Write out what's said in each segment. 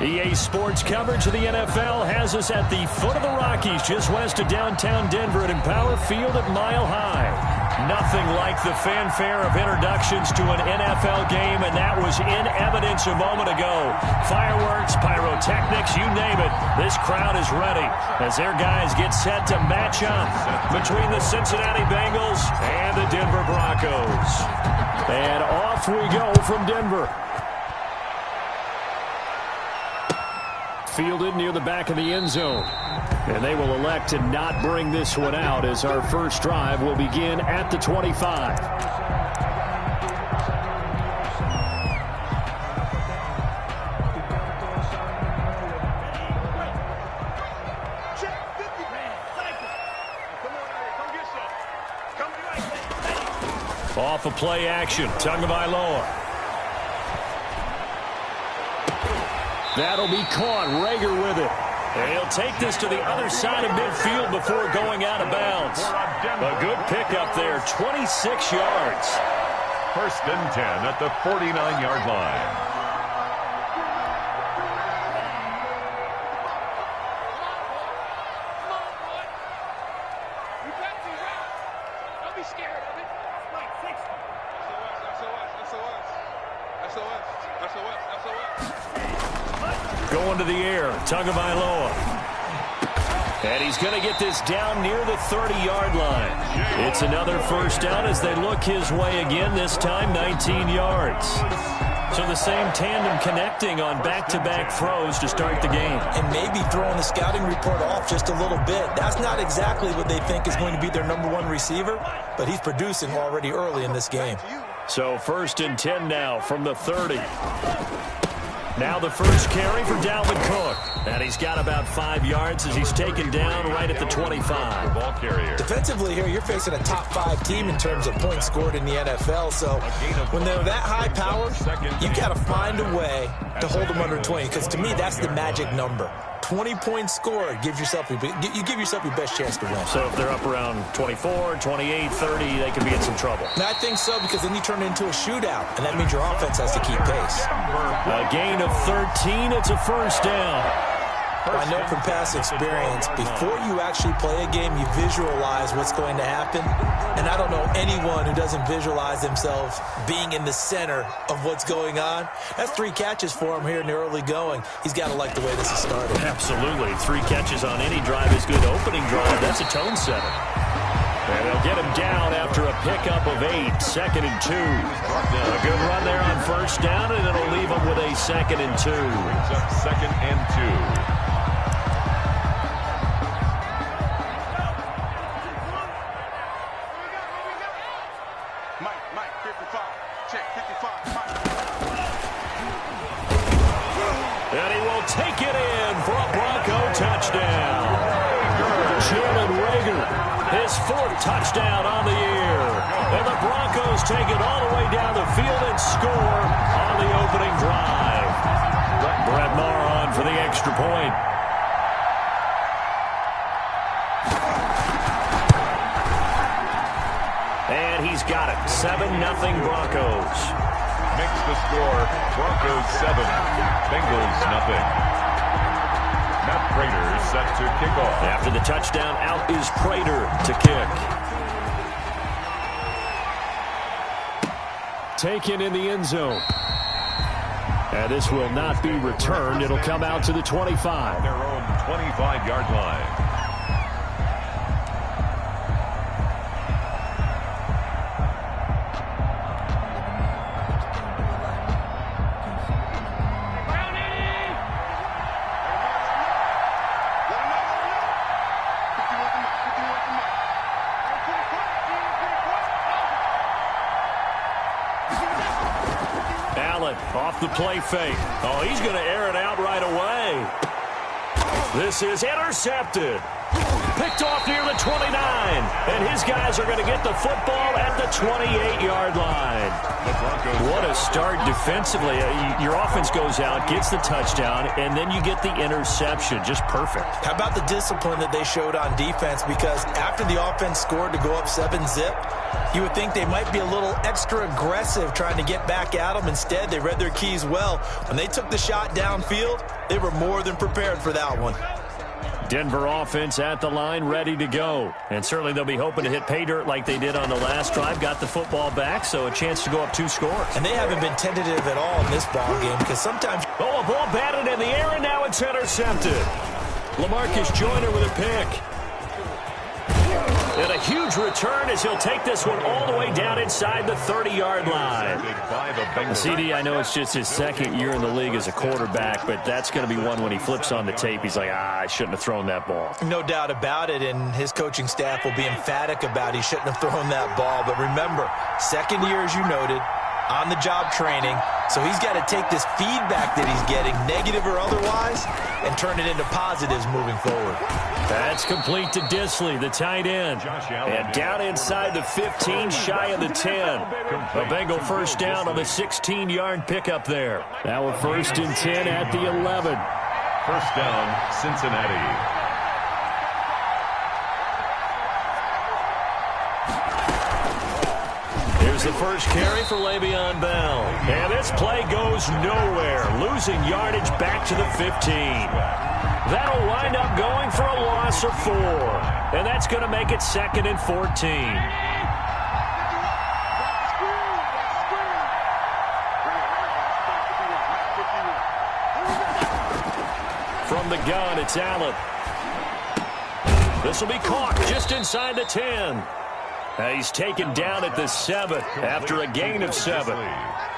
EA Sports coverage of the NFL has us at the foot of the Rockies, just west of downtown Denver at Empower Field at Mile High. Nothing like the fanfare of introductions to an NFL game, and that was in evidence a moment ago. Fireworks, pyrotechnics, you name it. This crowd is ready as their guys get set to match up between the Cincinnati Bengals and the Denver Broncos. And off we go from Denver. Fielded near the back of the end zone. And they will elect to not bring this one out as our first drive will begin at the 25. Off of play action, Tagovailoa. That'll be caught. Rager with it. And he'll take this to the other side of midfield before going out of bounds. A good pickup there, 26 yards. First and 10 at the 49-yard line. Going to the air, Tagovailoa. And he's going to get this down near the 30-yard line. It's another first down as they look his way again, this time 19 yards. So the same tandem connecting on back-to-back throws to start the game. And maybe throwing the scouting report off just a little bit. That's not exactly what they think is going to be their number one receiver, but he's producing already early in this game. So first and 10 now from the 30. Now the first carry for Dalvin Cook. And he's got about 5 yards as he's taken down right at the 25. Ball carrier. Defensively here, you're facing a top 5 team in terms of points scored in the NFL. So when they're that high power, you got to find a way to hold them under 20. Because to me, that's the magic number. 20 points scored gives yourself you give yourself your best chance to win. So if they're up around 24, 28, 30, they could be in some trouble. And I think so, because then you turn it into a shootout, and that means your offense has to keep pace. A gain of 13, it's a first down. I know from past experience, before you actually play a game, you visualize what's going to happen. And I don't know anyone who doesn't visualize themselves being in the center of what's going on. That's 3 catches for him here in the early going. He's got to like the way this is started. Absolutely. 3 catches on any drive is good. Opening drive, that's a tone setter. And they'll get him down after a pickup of 8. Second and 2. A good run there on first down, and it'll leave him with a second and 2. Brings up second and 2. And he will take it in for a Bronco touchdown. Jalen Rager, his 4th touchdown on the year. And the Broncos take it all the way down the field and score on the opening drive. Brett Maher on for the extra point. And he's got it. 7-0 Broncos. Makes the score Broncos 7, Bengals nothing. Matt Prater set to kick off. After the touchdown, out is Prater to kick. Taken in the end zone. And this will not be returned. It'll come out to the 25. Their own 25-yard line. Off the play fake. Oh, he's going to air it out right away. This is intercepted. Picked off near the 29. And his guys are going to get the football at the 28-yard line. What a start defensively. Your offense goes out, gets the touchdown, and then you get the interception. Just perfect. How about the discipline that they showed on defense? Because after the offense scored to go up 7-zip, you would think they might be a little extra aggressive trying to get back at them. Instead, they read their keys well. When they took the shot downfield, they were more than prepared for that one. Denver offense at the line, ready to go. And certainly they'll be hoping to hit pay dirt like they did on the last drive. Got the football back, so a chance to go up 2 scores. And they haven't been tentative at all in this ball game because sometimes... Oh, a ball batted in the air, and now it's intercepted. LaMarcus Joyner with a pick. And a huge return as he'll take this one all the way down inside the 30-yard line. CD, I know it's just his second year in the league as a quarterback, but that's going to be one when he flips on the tape. He's like, I shouldn't have thrown that ball. No doubt about it, and his coaching staff will be emphatic about he shouldn't have thrown that ball. But remember, second year, as you noted, on-the-job training, so he's got to take this feedback that he's getting, negative or otherwise, and turn it into positives moving forward. That's complete to Disley, the tight end. And down inside the 15, shy of the 10. A Bengal first down on the 16-yard pickup there. Now a 1st and 10 at the 11. First down, Cincinnati. The first carry for Le'Veon Bell. And this play goes nowhere. Losing yardage back to the 15. That'll wind up going for a loss of 4. And that's going to make it 2nd and 14. From the gun, it's Allen. This will be caught just inside the 10. He's taken down at the 7 after a gain of 7.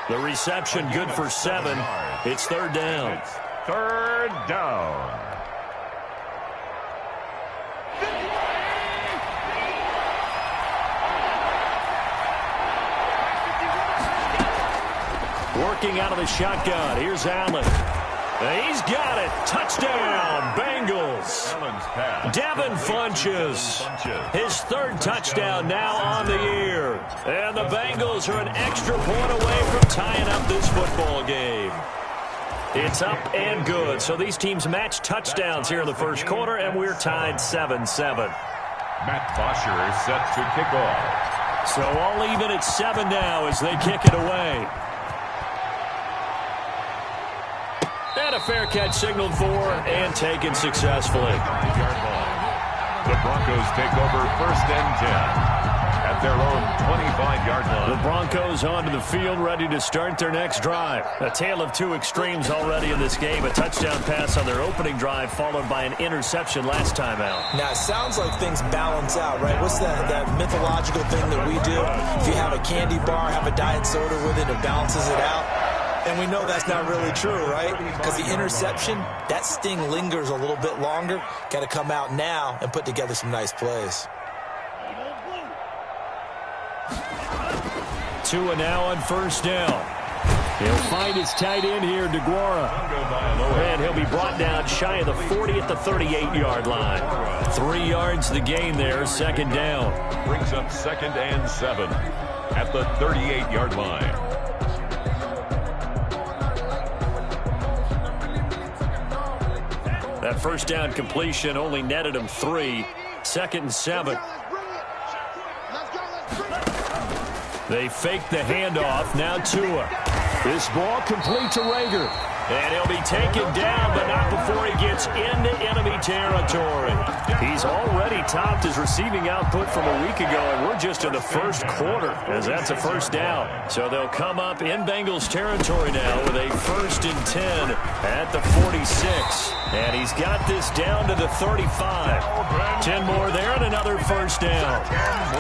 The reception good for 7. It's 3rd down. 3rd down. Working out of the shotgun. Here's Allen. He's got it. Touchdown, Bengals. Devin Funchess. His 3rd touchdown now on the year. And the Bengals are an extra point away from tying up this football game. It's up and good. So these teams match touchdowns here in the first quarter, and we're tied 7-7. Matt Bosher set to kick off. So all even at 7 now as they kick it away. And a fair catch signaled for and taken successfully. The Broncos take over 1st and 10 at their own 25-yard line. The Broncos onto the field, ready to start their next drive. A tale of 2 extremes already in this game. A touchdown pass on their opening drive, followed by an interception last time out. Now, it sounds like things balance out, right? What's that mythological thing that we do? If you have a candy bar, have a diet soda with it, it balances it out. And we know that's not really true, right? Because the interception, that sting lingers a little bit longer. Got to come out now and put together some nice plays. Tua now on 1st down. He'll find his tight end here, DeGuara. And he'll be brought down shy of the 40 at the 38-yard line. 3 yards the gain there, 2nd down. Brings up 2nd and 7 at the 38-yard line. That first down completion only netted him 3. 2nd and 7. They fake the handoff. Now Tua. This ball complete to Rager. And he'll be taken down, but not before he gets into enemy territory. He's already topped his receiving output from a week ago, and we're just in the first quarter, as that's a 1st down. So they'll come up in Bengals territory now with a 1st and 10 at the 46. And he's got this down to the 35. 10 more there and another 1st down.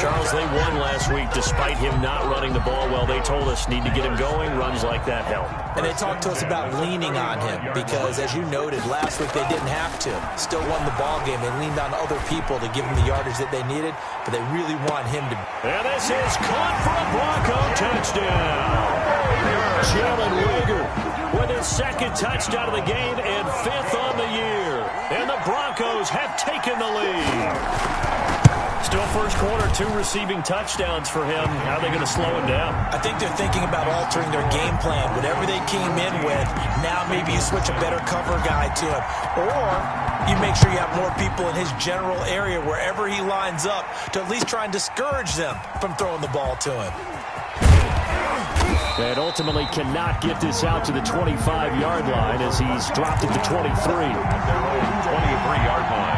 Charles, they won last week despite him not running the ball well. They told us need to get him going. Runs like that help. And they talked to us about leaning on him because, as you noted, last week they didn't have to. Still won the ball game. They leaned on other people to give them the yardage that they needed, but they really want him to. And this is caught for a Bronco touchdown. Jalen Rager with his 2nd touchdown of the game and 5th on the year. And the Broncos have taken the lead. Still first quarter, 2 receiving touchdowns for him. How are they going to slow him down? I think they're thinking about altering their game plan. Whatever they came in with, now maybe you switch a better cover guy to him. Or you make sure you have more people in his general area wherever he lines up to at least try and discourage them from throwing the ball to him. And ultimately cannot get this out to the 25-yard line as he's dropped at the 23. 23-yard line.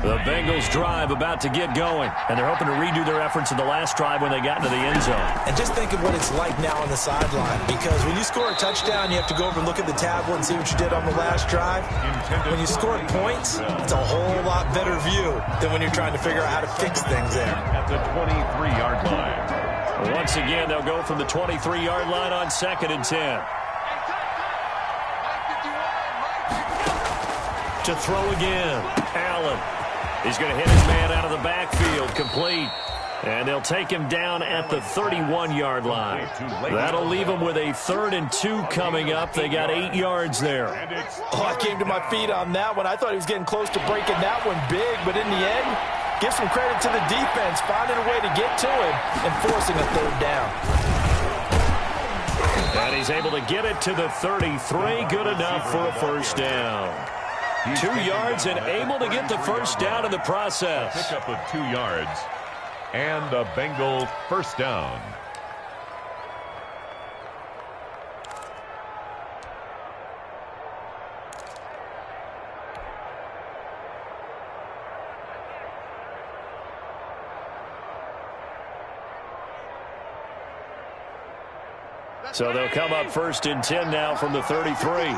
The Bengals drive about to get going, and they're hoping to redo their efforts in the last drive when they got into the end zone. And just think of what it's like now on the sideline, because when you score a touchdown, you have to go over and look at the tablet and see what you did on the last drive. When you score points, it's a whole lot better view than when you're trying to figure out how to fix things there. At the 23-yard line. Once again, they'll go from the 23-yard line on 2nd and 10. To throw again, Allen. He's going to hit his man out of the backfield, complete. And they'll take him down at the 31-yard line. That'll leave him with a 3rd and 2 coming up. They got 8 yards there. Oh, I came to my feet on that one. I thought he was getting close to breaking that one big, but in the end, give some credit to the defense, finding a way to get to him and forcing a 3rd down. And he's able to get it to the 33. Good enough for a first down. 2 yards and able to get the first down in the process. Pickup of 2 yards and a Bengal first down. So they'll come up 1st and 10 now from the 33.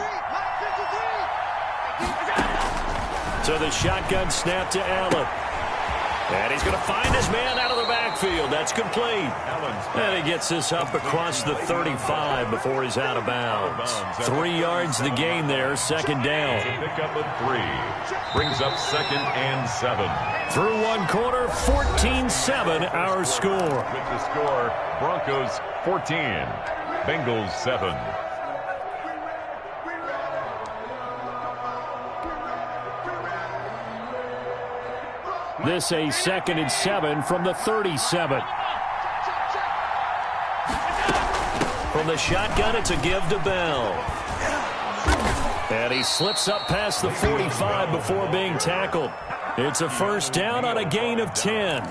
So the shotgun snap to Allen. And he's going to find his man out of the backfield. That's complete. And he gets this up across the 35 before he's out of bounds. 3 yards the gain there, 2nd down. Pickup of 3. Brings up 2nd and 7. Through 1 quarter, 14-7 our score. With the score, Broncos 14, Bengals 7. This a 2nd and 7 from the 37. From the shotgun, it's a give to Bell. And he slips up past the 45 before being tackled. It's a first down on a gain of 10.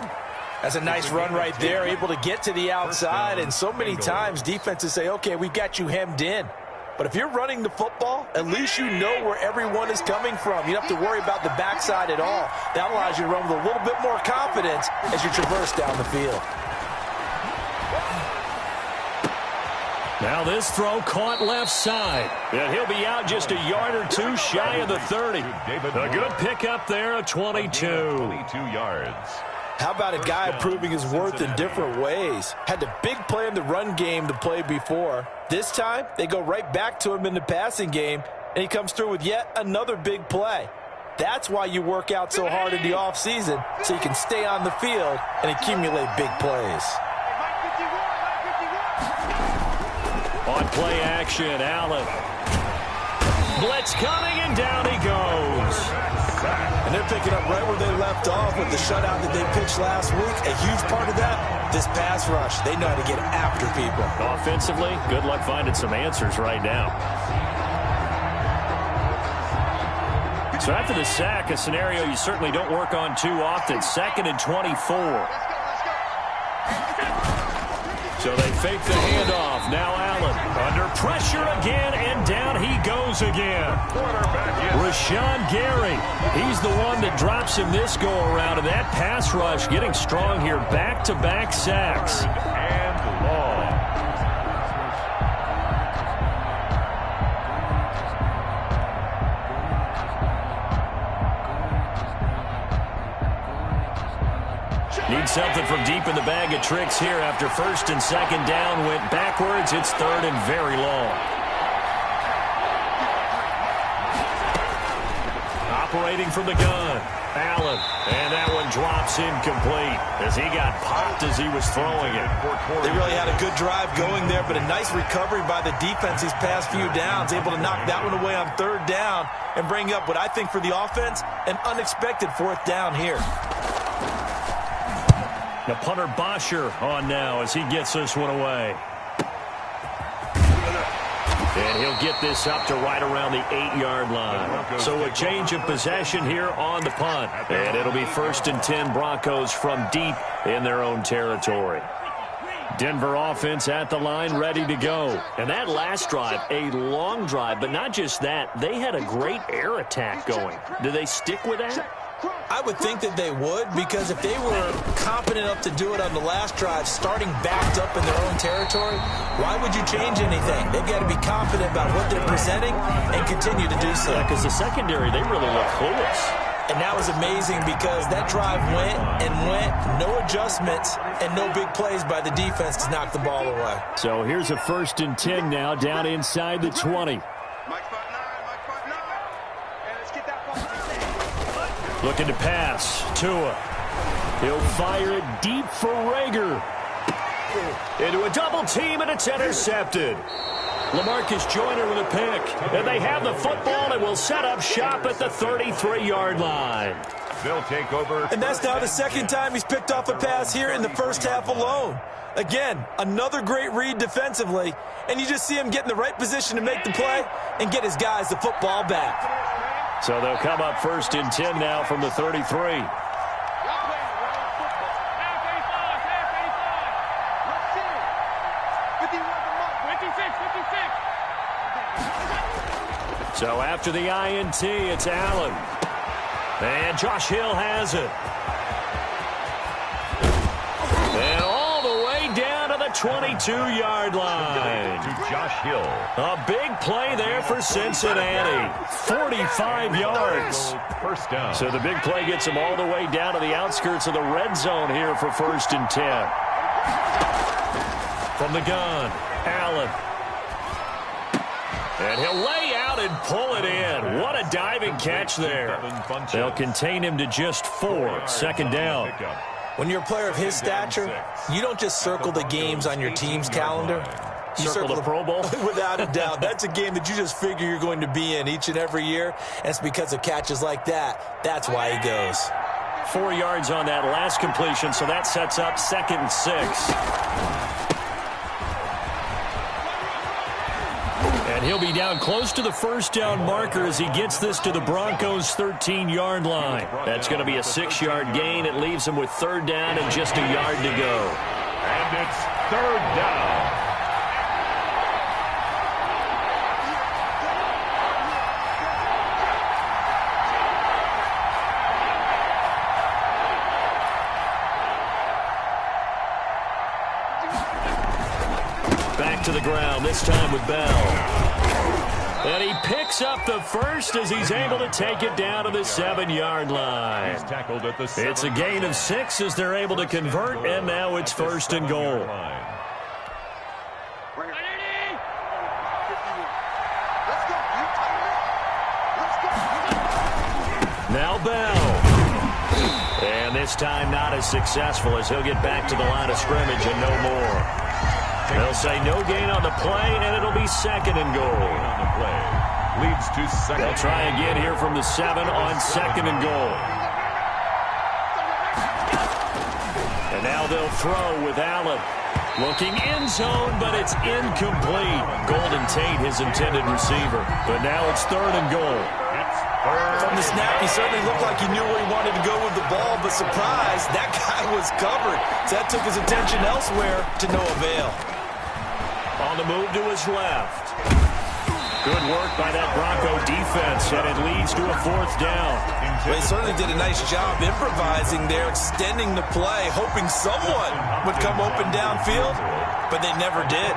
That's a nice run right there, able to get to the outside. And so many times defenses say, okay, we've got you hemmed in. But if you're running the football, at least you know where everyone is coming from. You don't have to worry about the backside at all. That allows you to run with a little bit more confidence as you traverse down the field. Now this throw caught left side. And he'll be out just a yard or 2 shy of the 30. A good pickup there, a 22. 22 yards. How about a guy proving his worth in different ways? Had the big play in the run game to play before. This time, they go right back to him in the passing game, and he comes through with yet another big play. That's why you work out so hard in the offseason, so you can stay on the field and accumulate big plays. On play action, Allen. Blitz coming, and down he goes. And they're picking up right where they left off with the shutout that they pitched last week. A huge part of that, this pass rush. They know how to get after people. Offensively, good luck finding some answers right now. So after the sack, a scenario you certainly don't work on too often. 2nd and 24. So they fake the handoff. Now Allen under pressure again, and down he goes again. Rashawn Gary, he's the one that drops him this go-around. And that pass rush getting strong here. Back-to-back sacks. And long. Need something from deep in the bag of tricks here after 1st and 2nd down went backwards. It's 3rd and very long. operating from the gun. Allen, and that one drops incomplete as he got popped as he was throwing it. They really had a good drive going there, but a nice recovery by the defense these past few downs, able to knock that one away on third down and bring up what I think for the offense, an unexpected fourth down here. The punter Bosher on now as he gets this one away. And he'll get this up to right around the 8-yard line. So a change of possession here on the punt. And it'll be 1st and 10 Broncos from deep in their own territory. Denver offense at the line, ready to go. And that last drive, a long drive, but not just that. They had a great air attack going. Do they stick with that? I would think that they would, because if they were competent enough to do it on the last drive, starting backed up in their own territory, why would you change anything? They've got to be confident about what they're presenting and continue to do so. Yeah, because the secondary, they really look clueless. And that was amazing because that drive went and went, no adjustments, and no big plays by the defense to knock the ball away. So here's a 1st and 10 now, down inside the 20. Looking to pass. Tua. He'll fire it deep for Rager. Into a double team, and it's intercepted. LaMarcus Joyner with a pick. And they have the football and will set up shop at the 33-yard line. They'll take over. And that's now the second time he's picked off a pass here in the first half alone. Again, another great read defensively. And you just see him get in the right position to make the play and get his guys the football back. So they'll come up 1st and 10 now from the 33. So after the INT, it's Allen. And Josh Hill has it. And all the way down to the 22-yard line. To Josh Hill. A big play there for Cincinnati. 45 yards. First down. So the big play gets him all the way down to the outskirts of the red zone here for 1st and 10. From the gun, Allen. And he'll lay out and pull it in. What a diving catch there. They'll contain him to just 4. Second down. When you're a player of his stature, you don't just circle the games on your team's calendar. You circle the Pro Bowl? Without a doubt. That's a game that you just figure you're going to be in each and every year. And it's because of catches like that. That's why he goes. 4 yards on that last completion, so that sets up 2nd and 6. And he'll be down close to the first down marker as he gets this to the Broncos' 13-yard line. That's going to be a 6-yard gain. It leaves him with 3rd down and just a yard to go. And it's 3rd down. Back to the ground, this time with Bell. And he picks up the first as he's able to take it down to the 7-yard line. He's tackled at the 7. It's a gain of 6 as they're able to convert, and now it's 1st and goal. Now Bell. And this time not as successful as he'll get back to the line of scrimmage and no more. They'll say no gain on the play, and it'll be 2nd and goal. On the play. Leads to 2nd. They'll try again here from the 7 on 2nd and goal. And now they'll throw with Allen. Looking end zone, but it's incomplete. Golden Tate, his intended receiver. But now it's 3rd and goal. From the snap, he certainly looked like he knew where he wanted to go with the ball, but surprise, that guy was covered. So that took his attention elsewhere to no avail. On the move to his left. Good work by that Bronco defense, and it leads to a 4th down. Well, they certainly did a nice job improvising there, extending the play, hoping someone would come open downfield, but they never did.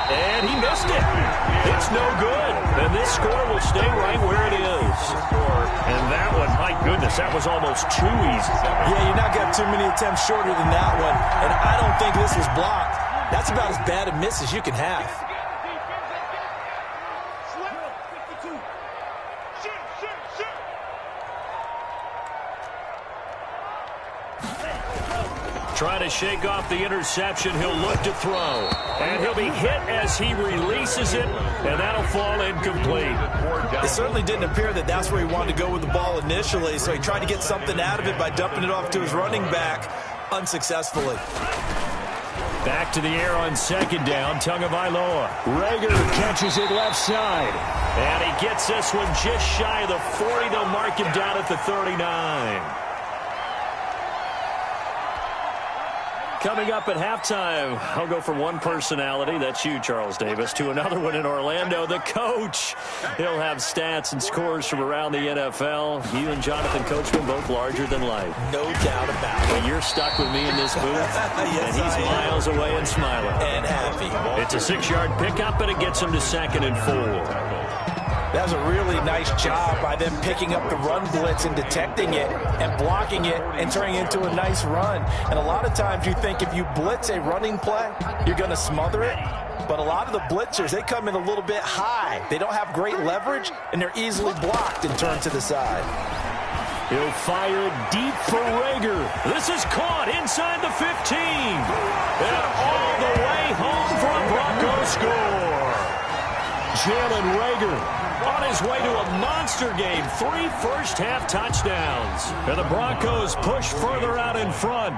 And he missed it. It's no good. And this score will stay right where it is. And that one, my goodness, that was almost too easy. Yeah, you're not got too many attempts shorter than that one. And I don't think this was blocked. That's about as bad a miss as you can have. Trying to shake off the interception. He'll look to throw. And he'll be hit as he releases it, and that'll fall incomplete. It certainly didn't appear that that's where he wanted to go with the ball initially, so he tried to get something out of it by dumping it off to his running back unsuccessfully. Back to the air on second down. Tagovailoa. Rager catches it left side. And he gets this one just shy of the 40. They'll mark him down at the 39. Coming up at halftime, I'll go from one personality, that's you, Charles Davis, to another one in Orlando, the coach. He'll have stats and scores from around the NFL. You and Jonathan Coachman both larger than life. No doubt about it. But you're stuck with me in this booth, yes, and he's miles away and smiling. And happy. It's a 6-yard pickup, and it gets him to 2nd and 4. That was a really nice job by them picking up the run blitz and detecting it and blocking it and turning it into a nice run. And a lot of times you think if you blitz a running play, you're going to smother it. But a lot of the blitzers, they come in a little bit high. They don't have great leverage, and they're easily blocked and turned to the side. He'll fire it deep for Rager. This is caught inside the 15. And all the way home for a Broncos score. Jalen Rager on his way to a monster game. 3 first-half touchdowns. And the Broncos push further out in front.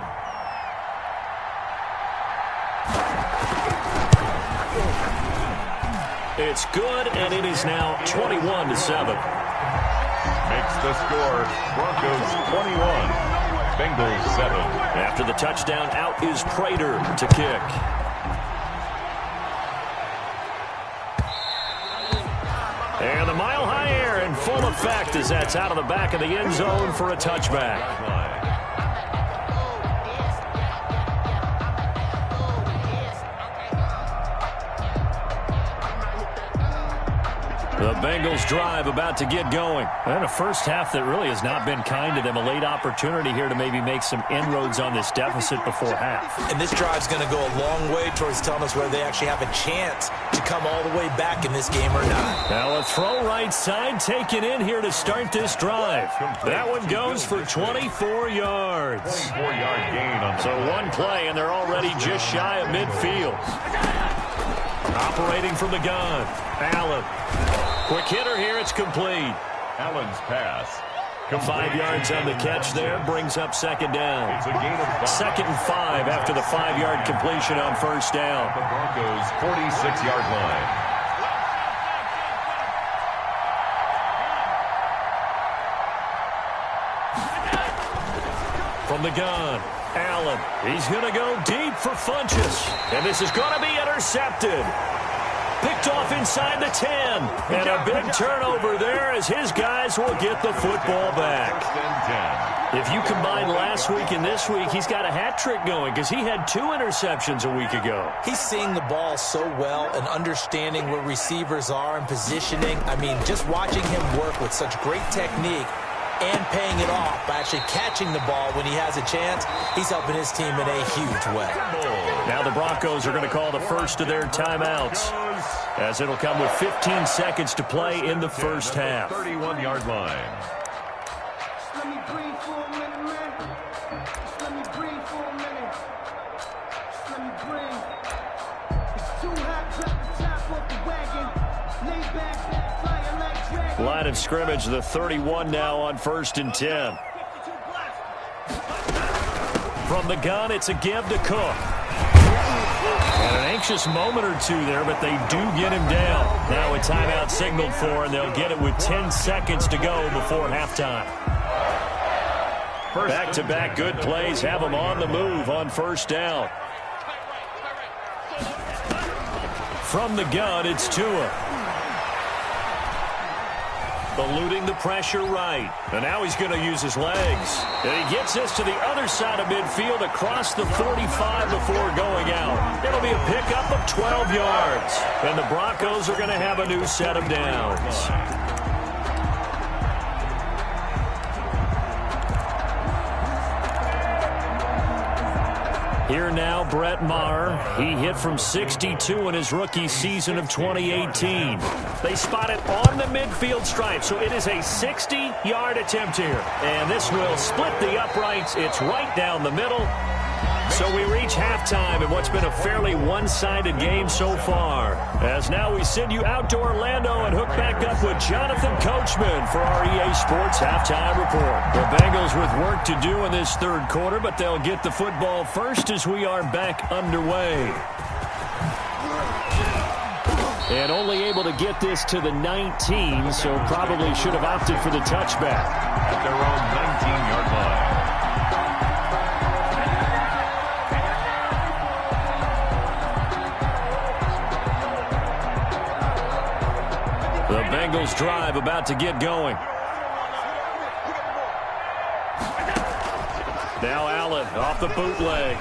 It's good, and it is now 21-7. Makes the score. Broncos 21. Bengals 7. After the touchdown, out is Prater to kick. And the mile-high air in full effect as that's out of the back of the end zone for a touchback. The Bengals drive about to get going. And a first half that really has not been kind to them. A late opportunity here to maybe make some inroads on this deficit before half. And this drive's going to go a long way towards telling us whether they actually have a chance to come all the way back in this game or not. Now a throw right side taken in here to start this drive. That one goes for 24 yards. 24-yard gain on the So one play, and they're already just shy of midfield. Operating from the gun. Allen. Quick hitter here. It's complete. Allen's pass. 5 yards on the catch there. Brings up second down. It's a gain of 5. 2nd and 5 after the 5-yard completion on first down. The Broncos 46-yard line. From the gun, Allen. He's going to go deep for Funchess. And this is going to be intercepted. Picked off inside the 10. And a big turnover there as his guys will get the football back. If you combine last week and this week, he's got a hat trick going because he had 2 interceptions a week ago. He's seeing the ball so well and understanding where receivers are and positioning. I mean, just watching him work with such great technique and paying it off by actually catching the ball when he has a chance, he's helping his team in a huge way. Now the Broncos are going to call the first of their timeouts, as it'll come with 15 seconds to play in the first half. 31-yard line. Let me breathe for a minute, man. Let me breathe for a minute. Let me breathe. It's too hot, drop the top off the wagon. Lay back, fire like dragon. Line of scrimmage, the 31 now on 1st and 10. From the gun, it's a give to Cook. And an anxious moment or two there, but they do get him down. Now a timeout signaled for, and they'll get it with 10 seconds to go before halftime. Back-to-back good plays have them on the move on first down. From the gun, it's Tua. Eluding the pressure right. And now he's going to use his legs. And he gets this to the other side of midfield across the 45 before going out. It'll be a pickup of 12 yards. And the Broncos are going to have a new set of downs. Here now, Brett Maher. He hit from 62 in his rookie season of 2018. They spot it on the midfield stripe, so it is a 60-yard attempt here. And this will split the uprights. It's right down the middle. So we reach halftime in what's been a fairly one-sided game so far. As now we send you out to Orlando and hook back up with Jonathan Coachman for our EA Sports Halftime Report. The Bengals with work to do in this third quarter, but they'll get the football first as we are back underway. And only able to get this to the 19, so probably should have opted for the touchback. At their own 19-yard line. The Bengals drive about to get going. Now Allen off the bootleg.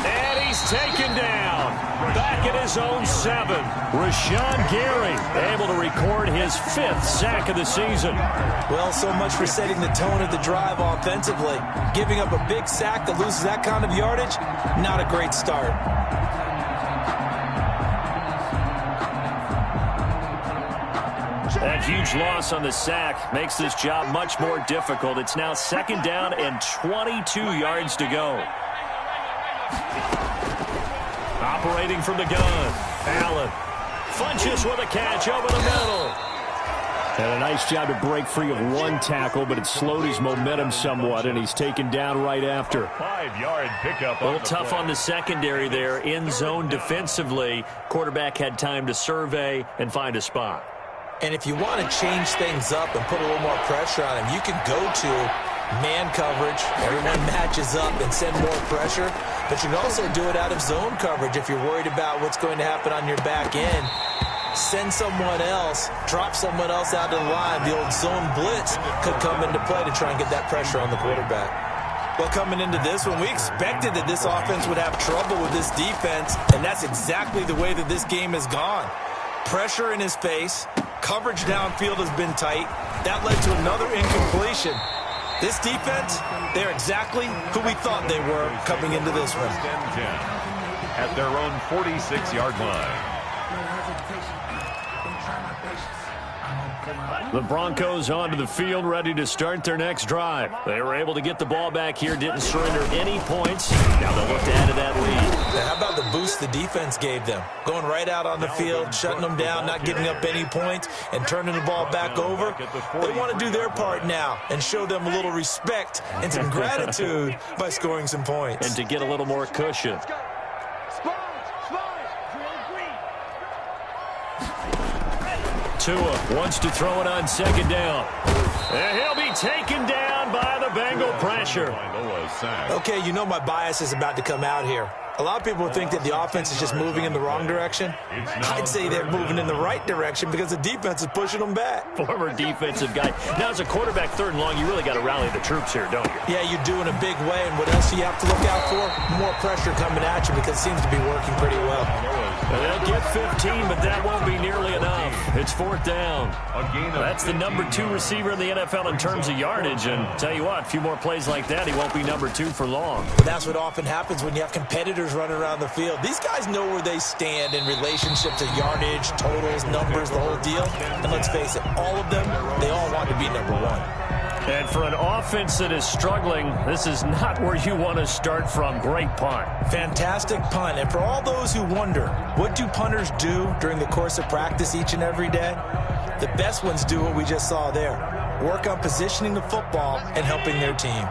And he's taken down. Back at his own 7. Rashawn Gary able to record his 5th sack of the season. Well, so much for setting the tone of the drive offensively. Giving up a big sack that loses that kind of yardage, not a great start. That huge loss on the sack makes this job much more difficult. It's now 2nd down and 22 yards to go. Operating from the gun, Allen. Funches with a catch over the middle. And a nice job to break free of one tackle, but it slowed his momentum somewhat, and he's taken down right after. 5-yard pickup. A little tough on the secondary there. In zone defensively, quarterback had time to survey and find a spot. And if you want to change things up and put a little more pressure on him, you can go to man coverage. Everyone matches up and send more pressure. But you can also do it out of zone coverage if you're worried about what's going to happen on your back end. Send someone else, drop someone else out of the line. The old zone blitz could come into play to try and get that pressure on the quarterback. Well, coming into this one, we expected that this offense would have trouble with this defense, and that's exactly the way that this game has gone. Pressure in his face. Coverage downfield has been tight. That led to another incompletion. This defense, they're exactly who we thought they were coming into this one. At their own 46-yard line. The Broncos onto the field, ready to start their next drive. They were able to get the ball back here, didn't surrender any points. Now they'll look to add to that lead. Now, how about the boost the defense gave them? Going right out on the field, shutting them down, not giving up any points, and turning the ball back over. They want to do their part now and show them a little respect and some gratitude by scoring some points. And to get a little more cushion. Tua wants to throw it on 2nd down. And he'll be taken down by the Bengal pressure. Okay, you know my bias is about to come out here. A lot of people think that the offense is just moving in the wrong direction. I'd say they're moving in the right direction because the defense is pushing them back. Former defensive guy. Now, as a quarterback 3rd and long, you really got to rally the troops here, don't you? Yeah, you do in a big way. And what else do you have to look out for? More pressure coming at you because it seems to be working pretty well. They'll get 15, but that won't be nearly enough. It's 4th down. That's the number 2 receiver in the NFL in terms of yardage. And tell you what, a few more plays like that, he won't be number 2 for long. But that's what often happens when you have competitors running around the field. These guys know where they stand in relationship to yardage, totals, numbers, the whole deal. And let's face it, all of them, they all want to be number 1. And for an offense that is struggling, this is not where you want to start from. Great punt. Fantastic punt. And for all those who wonder, what do punters do during the course of practice each and every day? The best ones do what we just saw there. Work on positioning the football and helping their team.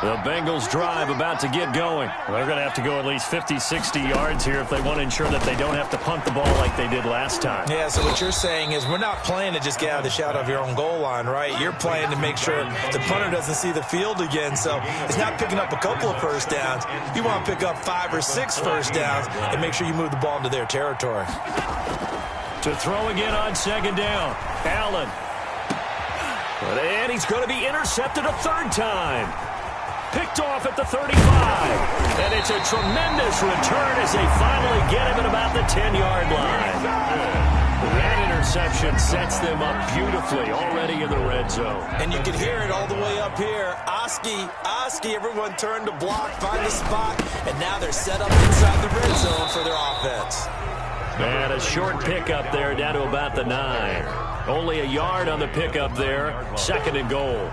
The Bengals drive about to get going. They're going to have to go at least 50, 60 yards here if they want to ensure that they don't have to punt the ball like they did last time. Yeah, so what you're saying is we're not playing to just get out of the shadow of your own goal line, right? You're playing to make sure the punter doesn't see the field again. So it's not picking up a couple of first downs. You want to pick up 5 or 6 first downs and make sure you move the ball into their territory. To throw again on 2nd down. Allen. And he's going to be intercepted a 3rd time. Picked off at the 35. And it's a tremendous return as they finally get him at about the 10-yard line. That interception sets them up beautifully already in the red zone. And you can hear it all the way up here. Oski, everyone turned to block, find the spot, and now they're set up inside the red zone for their offense. And a short pickup there down to about the 9. Only a yard on the pickup there. 2nd and goal.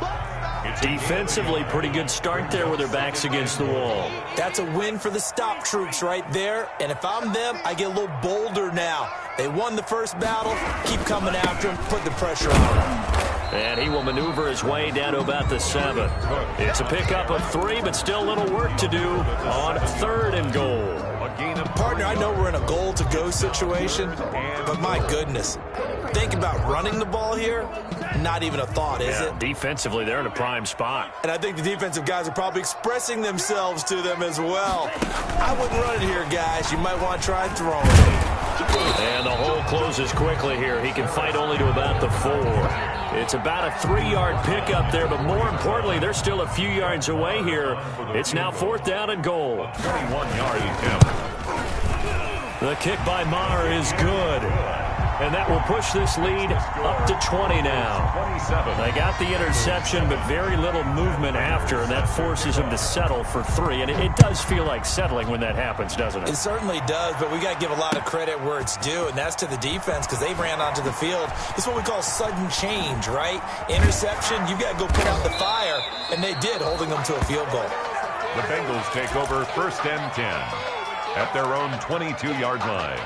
Defensively, pretty good start there with their backs against the wall. That's a win for the stop troops right there. And if I'm them, I get a little bolder now. They won the first battle. Keep coming after them. Put the pressure on them. And he will maneuver his way down to about the 7. It's a pickup of 3, but still a little work to do on 3rd and goal. Partner, I know we're in a goal-to-go situation, but my goodness, think about running the ball here. Not even a thought, is it? Defensively, they're in a prime spot. And I think the defensive guys are probably expressing themselves to them as well. I wouldn't run it here, guys. You might want to try throwing it. And the hole closes quickly here. He can fight only to about the 4. It's about a 3-yard pickup there, but more importantly, they're still a few yards away here. It's now 4th down and goal. 21-yard attempt. The kick by Maher is good. And that will push this lead up to 20 now. 27. They got the interception, but very little movement after, and that forces them to settle for 3. And it does feel like settling when that happens, doesn't it? It certainly does, but we got to give a lot of credit where it's due, and that's to the defense because they ran onto the field. It's what we call sudden change, right? Interception, you got to go put out the fire, and they did, holding them to a field goal. The Bengals take over 1st and 10 at their own 22-yard line.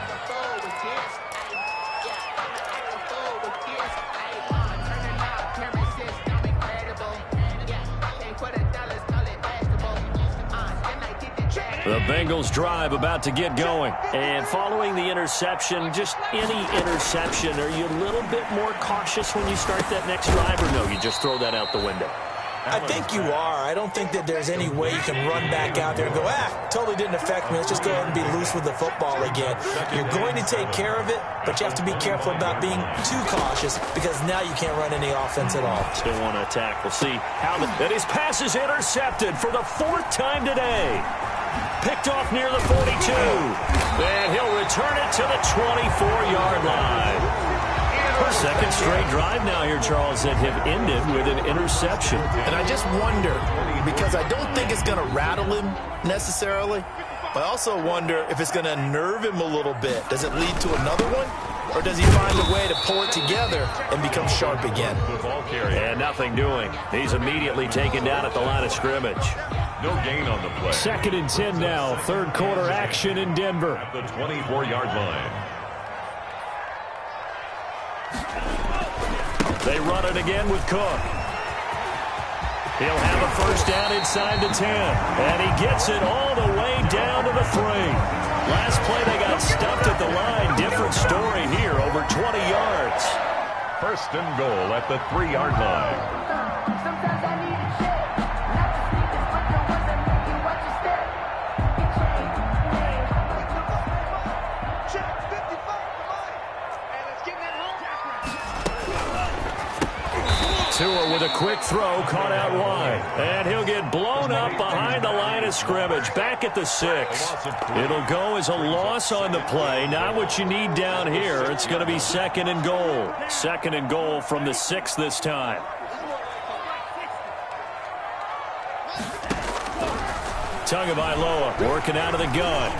The Bengals drive about to get going. And following the interception, just any interception, are you a little bit more cautious when you start that next drive, or no, you just throw that out the window? I think you are. I don't think that there's any way you can run back out there and go, totally didn't affect me. Let's just go ahead and be loose with the football again. You're going to take care of it, but you have to be careful about being too cautious because now you can't run any offense at all. Still want to attack. We'll see how that his pass is intercepted for the 4th time today. Picked off near the 42. And he'll return it to the 24-yard line. Second straight drive now here, Charles, that have ended with an interception. And I just wonder, because I don't think it's going to rattle him necessarily, but I also wonder if it's going to unnerve him a little bit. Does it lead to another one? Or does he find a way to pull it together and become sharp again? And nothing doing. He's immediately taken down at the line of scrimmage. No gain on the play. 2nd and 10 now. 3rd quarter action in Denver. At the 24-yard line. They run it again with Cook. He'll have a 1st down inside the 10. And he gets it all the way down to the 3. Last play they got stuffed at the line. Different story here, over 20 yards. 1st and goal at the 3-yard line. Sometimes I need a check. Not the sneakers, but the ones that make you watch your step. Get changed. Check 55 for mine. And let's get that home. Tua with a quick throw, caught out wide. And he'll get blown up behind the line of scrimmage, back at the 6. It'll go as a loss on the play. Not what you need down here. It's going to be 2nd and goal. 2nd and goal from the 6 this time. Tagovailoa working out of the gun.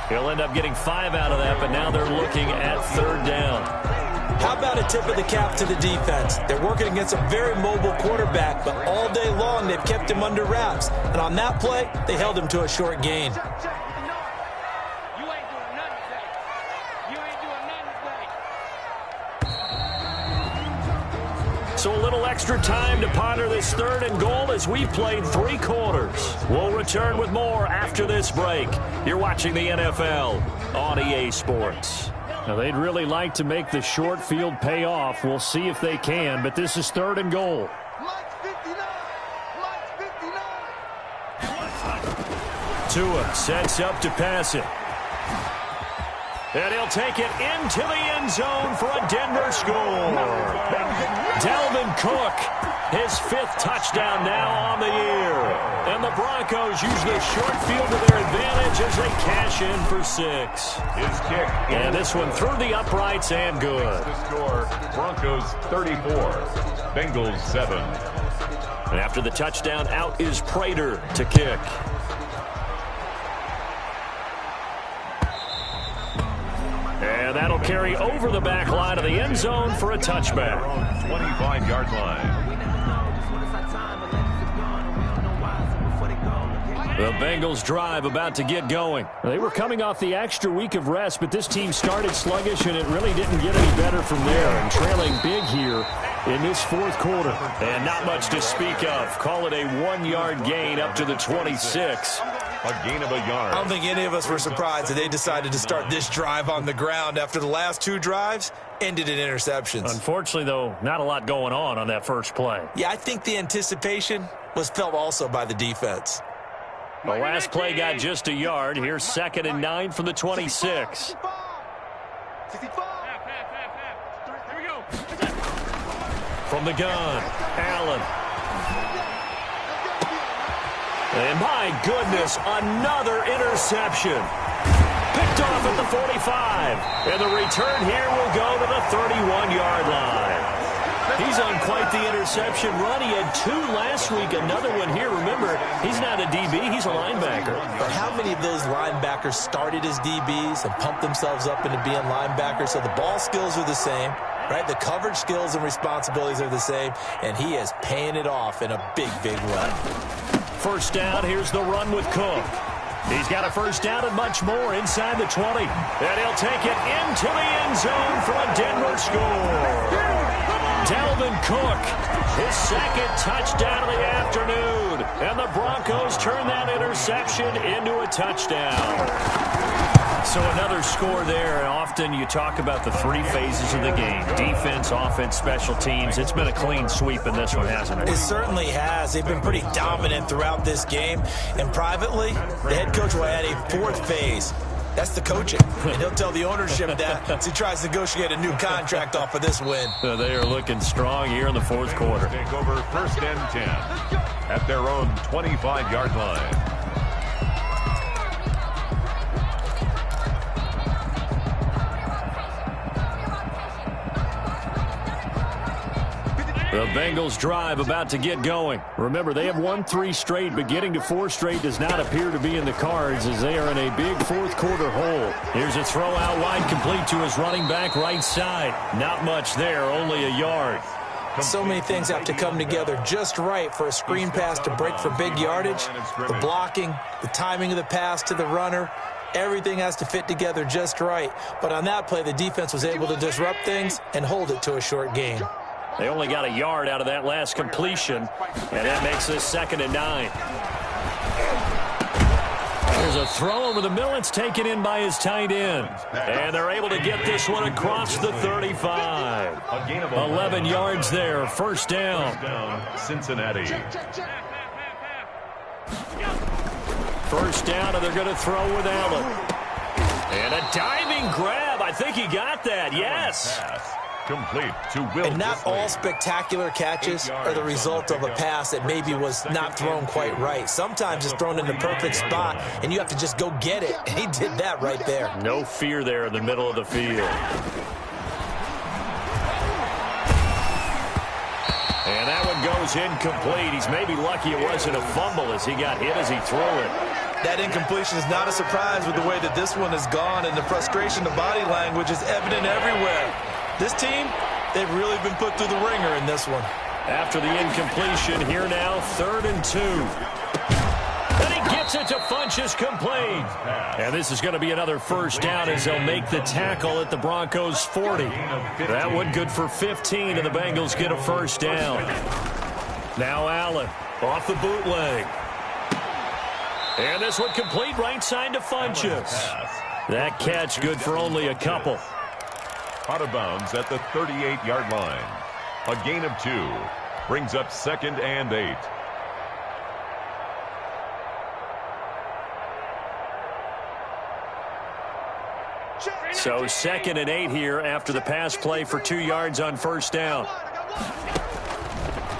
He'll end up getting 5 out of that, but now they're looking at 3rd down. How about a tip of the cap to the defense? They're working against a very mobile quarterback, but all day long they've kept him under wraps. And on that play, they held him to a short gain. So a little extra time to ponder this 3rd and goal as we've played 3 quarters. We'll return with more after this break. You're watching the NFL on EA Sports. Now, they'd really like to make the short field pay off. We'll see if they can, but this is 3rd and goal. Tua sets up to pass it. And he'll take it into the end zone for a Denver score. Dalvin Cook, his 5th touchdown now on the year. And the Broncos use the short field to their advantage as they cash in for 6. His kick. And this one through the uprights and good. The score, Broncos 34, Bengals 7. And after the touchdown, out is Prater to kick. And And that'll carry over the back line of the end zone for a touchback. 25-yard line. The Bengals drive about to get going. They were coming off the extra week of rest, but this team started sluggish, and it really didn't get any better from there. And trailing big here in this fourth quarter. And not much to speak of. Call it a 1-yard gain up to the 26. A gain of a yard. I don't think any of us were surprised that they decided to start this drive on the ground after the last 2 drives ended in interceptions. Unfortunately, though, not a lot going on that first play. Yeah, I think the anticipation was felt also by the defense. The last play got just a yard. Here's 2nd and 9 from the 26. From the gun, Allen. And my goodness, another interception. Picked off at the 45. And the return here will go to the 31-yard line. He's on quite the interception run. He had 2 last week, another one here. Remember, he's not a DB, he's a linebacker. But how many of those linebackers started as DBs and pumped themselves up into being linebackers? So the ball skills are the same, right? The coverage skills and responsibilities are the same, and he is paying it off in a big, big run. First down, here's the run with Cook. He's got a first down and much more inside the 20. And he'll take it into the end zone for a Denver score. Dalvin Cook, his 2nd touchdown of the afternoon. And the Broncos turn that interception into a touchdown. So another score there. Often you talk about the 3 phases of the game. Defense, offense, special teams. It's been a clean sweep in this one, hasn't it? It certainly has. They've been pretty dominant throughout this game. And privately, the head coach will add a 4th phase. That's the coaching. And he'll tell the ownership that as he tries to negotiate a new contract off of this win. They are looking strong here in the fourth quarter. Take over 1st and 10 at their own 25-yard line. The Bengals drive about to get going. Remember, they have won 3 straight, but getting to 4 straight does not appear to be in the cards as they are in a big fourth quarter hole. Here's a throw out wide, complete to his running back right side. Not much there, only a yard. So many things have to come together just right for a screen pass to break for big yardage. The blocking, the timing of the pass to the runner, everything has to fit together just right. But on that play, the defense was able to disrupt things and hold it to a short gain. They only got a yard out of that last completion, and that makes this 2nd and 9. There's a throw over the middle. It's taken in by his tight end. And they're able to get this one across the 35. 11 yards there, first down. Cincinnati. First down, and they're going to throw with Allen. And a diving grab. I think he got that, yes. Complete to Will. And not all spectacular catches are the result of a pass that maybe was not thrown quite right. Sometimes it's thrown in the perfect spot, and you have to just go get it. And he did that right there. No fear there in the middle of the field. And that one goes incomplete. He's maybe lucky it wasn't a fumble as he got hit as he threw it. That incompletion is not a surprise with the way that this one has gone, and the frustration, the body language is evident everywhere. This team, they've really been put through the ringer in this one. After the incompletion, here now, 3rd and 2. And he gets it to Funchess, complete. And this is going to be another first down as they'll make the tackle at the Broncos' 40. That one good for 15, and the Bengals get a first down. Now Allen off the bootleg. And this one complete right side to Funchess. That catch good for only a couple. Out of bounds at the 38-yard line. A gain of 2 brings up 2nd and 8. So 2nd and 8 here after the pass play for 2 yards on first down.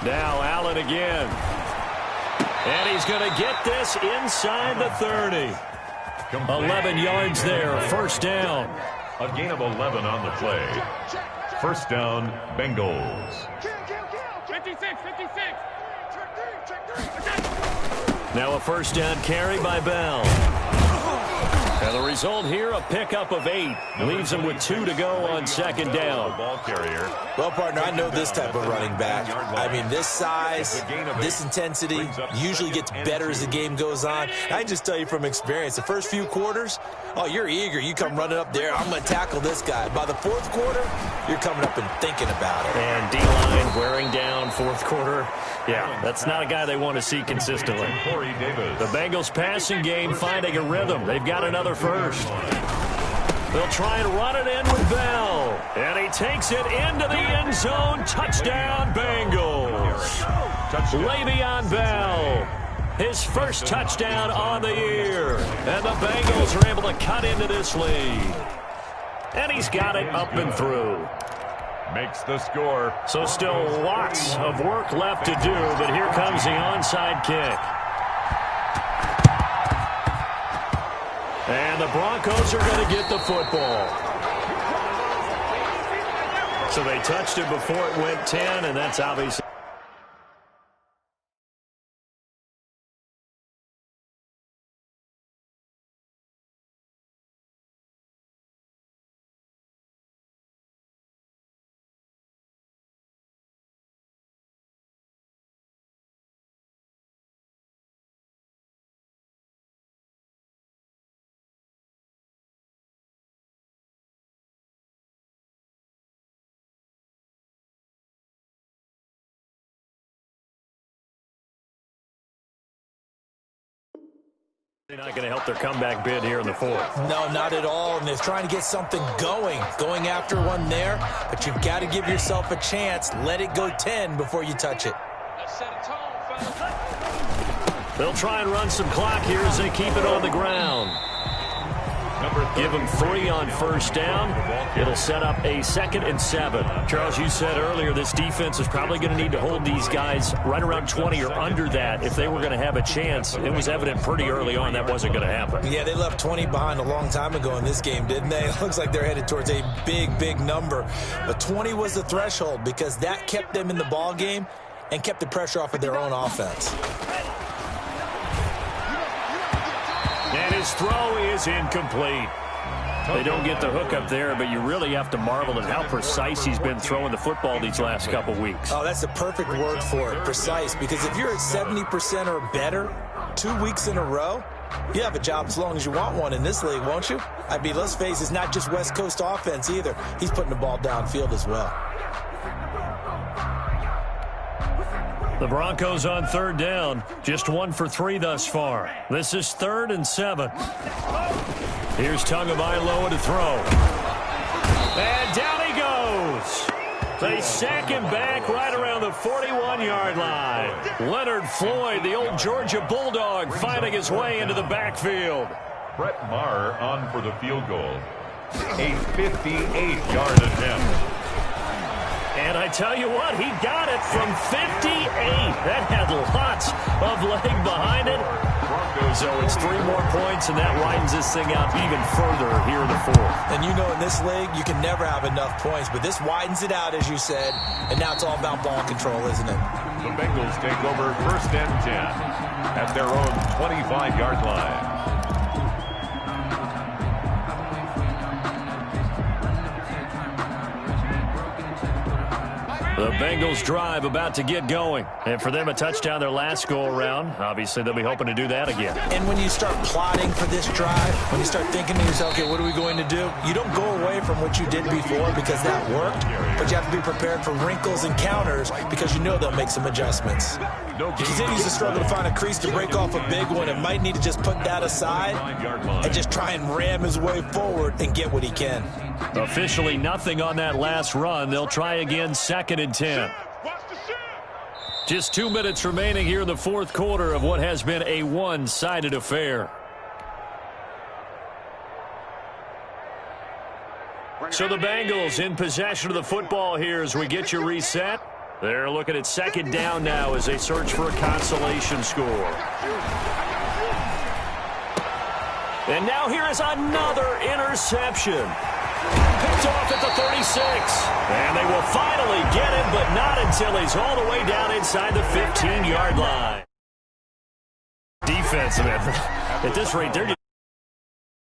Now Allen again. And he's going to get this inside the 30. 11 yards there, first down. A gain of 11 on the play. First down, Bengals. 56. Now a first down carry by Bell. And the result here, a pickup of 8. Leaves them with 2 to go on second down. Ball carrier. Well, partner, I know this type of running back. I mean, this size, this intensity usually gets better as the game goes on. I can just tell you from experience, the first few quarters, oh, you're eager. You come running up there, I'm going to tackle this guy. By the fourth quarter, you're coming up and thinking about it. And D-line wearing down fourth quarter. Yeah, that's not a guy they want to see consistently. The Bengals passing game finding a rhythm. They've got another first. They'll try and run it in with Bell. And he takes it into the end zone. Touchdown, Bengals. Le'Veon Bell. His first touchdown on the year. And the Bengals are able to cut into this lead. And he's got it up and through. Makes the score. So still lots of work left to do, but here comes the onside kick. And the Broncos are going to get the football. So they touched it before it went 10, and that's obviously... They're not going to help their comeback bid here in the fourth. No, not at all. And they're trying to get something going after one there. But you've got to give yourself a chance. Let it go 10 before you touch it. They'll try and run some clock here as they keep it on the ground. Give them 3 on first down. It'll set up a 2nd and 7. Charles, you said earlier this defense is probably going to need to hold these guys right around 20 or under that if they were going to have a chance. It was evident pretty early on that wasn't going to happen. Yeah, they left 20 behind a long time ago in this game, didn't they? It looks like they're headed towards a big, big number. But 20 was the threshold because that kept them in the ball game and kept the pressure off of their own offense. And his throw is incomplete. They don't get the hook up there, but you really have to marvel at how precise he's been throwing the football these last couple weeks. Oh, that's the perfect word for it, precise, because if you're at 70% or better 2 weeks in a row, you have a job as long as you want one in this league, won't you? I mean, let's face it, it's not just West Coast offense either. He's putting the ball downfield as well. The Broncos on third down, just 1 for 3 thus far. This is 3rd and 7. Here's Tagovailoa to throw. And down he goes. They sack him back right around the 41-yard line. Leonard Floyd, the old Georgia Bulldog, finding his way into the backfield. Brett Maher on for the field goal. A 58-yard attempt. And I tell you what, he got it from 58. That had lots of leg behind it. So it's 3 more points, and that widens this thing out even further here in the fourth. And you know in this league, you can never have enough points, but this widens it out, as you said, and now it's all about ball control, isn't it? The Bengals take over 1st and 10 at their own 25-yard line. The Bengals drive about to get going. And for them, a touchdown their last go-around. Obviously, they'll be hoping to do that again. And when you start plotting for this drive, when you start thinking to yourself, okay, what are we going to do? You don't go away from what you did before because that worked, but you have to be prepared for wrinkles and counters because you know they'll make some adjustments. He continues to struggle to find a crease to break off a big one and might need to just put that aside and just try and ram his way forward and get what he can. Officially nothing on that last run. They'll try again 2nd and 10. Just 2 minutes remaining here in the fourth quarter of what has been a one-sided affair. So the Bengals in possession of the football here as we get you reset. They're looking at 2nd down now as they search for a consolation score. And now here is another interception. Picked off at the 36. And they will finally get him, but not until he's all the way down inside the 15-yard line. Defense, man. At this rate, they're just